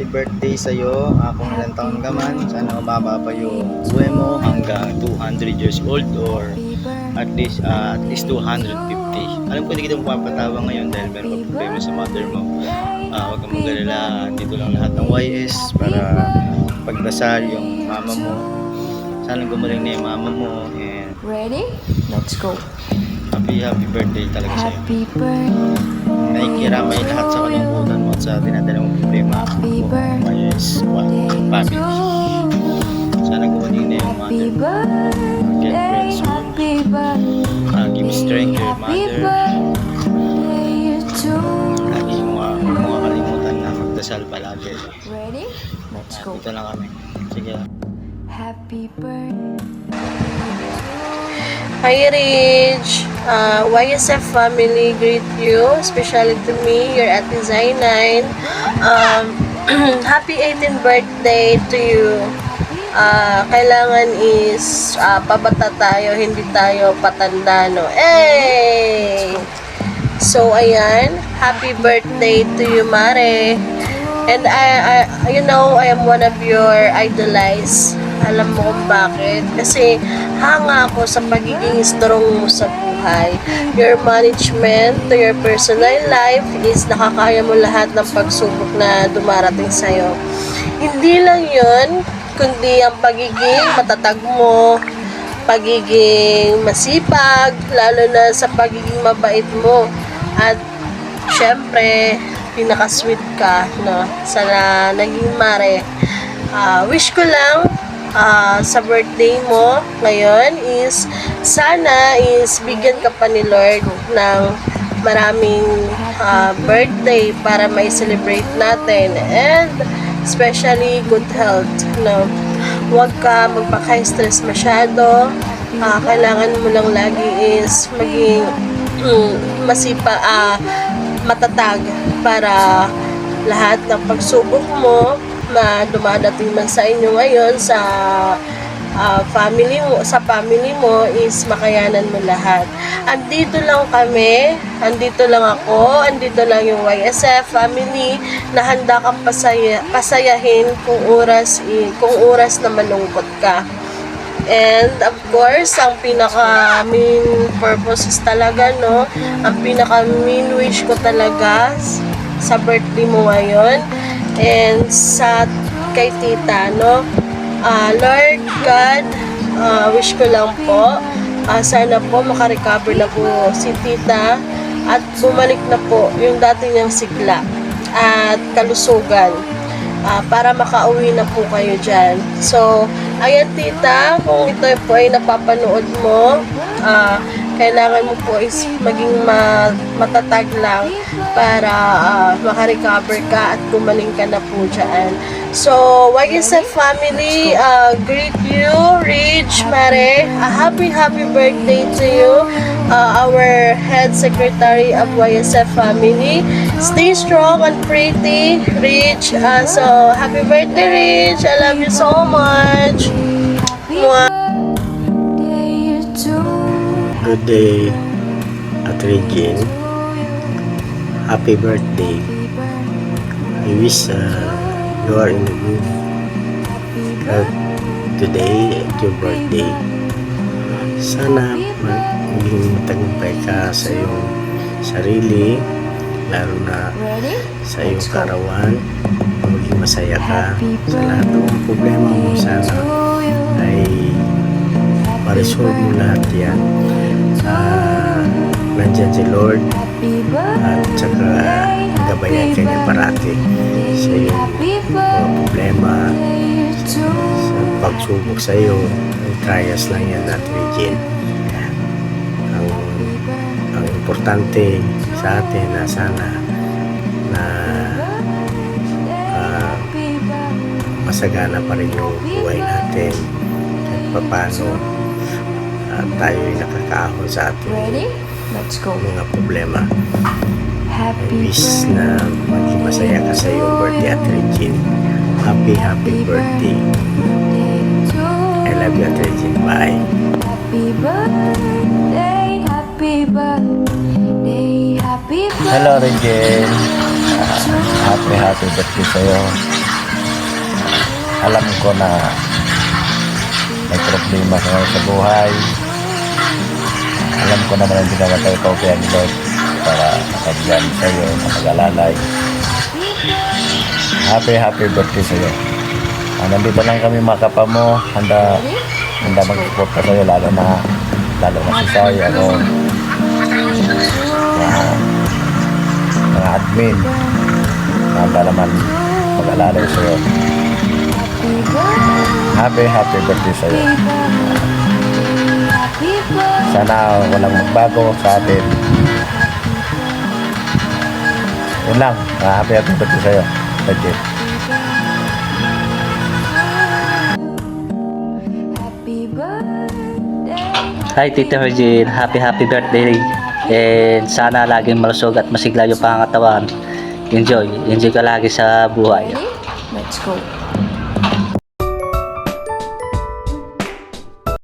happy birthday sa'yo. Kung ilang taon ka man, sana umaba pa yung buhay mo hanggang 200 years old or at least 250. Alam ko hindi kita mapapatawa ngayon dahil meron ka problema sa mother mo. Huwag kang mag-alala, dito lang lahat ng YS para pagdasal yung mama mo. Sana gumaling na yung mama mo. And Ready? Let's go. happy birthday talaga sa'yo. Happy birthday. Nakikiramay lahat sa kalungkutan mo at sa dinadala mong problema mo. YS, family. Sana gumaling na yung Happy mother mo. Get well birthday. soon. Happy birthday. Give strength to your Happy mother. birthday to Lagi mo makakalimutan na magdasal palagi. Ready? Let's go. Dito lang kami. Sige. Happy birthday. Hi Ridge! YSF family greet you, especially to me, your Ate Zainine. Happy 18th birthday to you. Kailangan is pabata tayo, hindi tayo patanda, no? Hey! So, ayan. Happy birthday to you, Mare. And you know, I am one of your idolized. Alam mo kung bakit? Kasi hanga ako sa pagiging strong mo sa buhay. Your management to your personal life is nakakaya mo lahat ng pagsubok na dumarating sa'yo. Hindi lang yun, kundi ang pagiging matatag mo, pagiging masipag, lalo na sa pagiging mabait mo. At syempre, pinaka-sweet ka, no? Sana naging mare. Wish ko lang sa birthday mo ngayon is sana is bigyan ka pa ni Lord ng maraming birthday para may celebrate natin, and especially good health, no? Huwag ka magpaka-stress masyado. Kailangan mo lang lagi is maging matatag para lahat ng pagsubok mo na dumadating man sa inyo ngayon sa family mo is makayanan mo lahat. Andito lang kami, andito lang ako, andito lang yung YSF family na handa kang pasayahin kung oras na malungkot ka. And of course, ang pinaka main purpose is talaga, no, ang pinaka main wish ko talaga sa birthday mo ngayon and sa kay tita, no, Lord God, wish ko lang po sana po makarecover na po si tita at bumalik na po yung dati niyang sigla at kalusugan para makauwi na po kayo dyan. So, ayan tita, kung ito po ay napapanood mo, kailangan mo po is maging matatag lang para makarecover ka at gumaling ka na po dyan. So, YSF family, greet you, Ridge, Mare, a happy birthday to you, our head secretary of YSF family. Stay strong and pretty, Ridge. So, happy birthday, Ridge. I love you so much. Mwah. Good day, at Regine. Happy birthday. I wish you are in a good health today at your birthday. Sana maging tagumpay ka sa iyong sarili, lalo na sa iyong kaarawan. Maging masaya ka sa lahat ng problema mo. Sana ay ma-resolve mo lahat yan. Nandyan si Lord at saka gabayan ka niya parati sa iyong mga problema, sa pagsubok sa iyo. Trials lang yan at Regine. Ang importante sa atin na sana na masagana pa rin yung buhay natin at paano tayo ay nakakaahon sa ating Let's go. mga problema. I Happy wish na maging masaya ka sa iyong birthday at Regine. Happy birthday. I love you at Regine. Bye. Happy birthday, happy birthday, happy birthday. Hello Regine. Happy birthday sa'yo. alam ko na may problema ka sa buhay. Alam ko naman hindi naman tayo kaupihan ni Lord para makabigyan sa iyo na mag-alalay. Happy birthday sa iyo. Nandito lang kami mga kapa mo, handa mag-support sa iyo, lalo na si Sai, ako, mga admin, handa naman mag-alalay sa iyo. Happy birthday sa iyo. Sana walang magbago sa atin. Yun lang, happy birthday sa iyo. Thank you. Happy birthday. Hi Tito Virgin, happy birthday. And sana laging malusog at masigla yung pangangatawan. Enjoy ka lagi sa buhay. Ready? Let's go.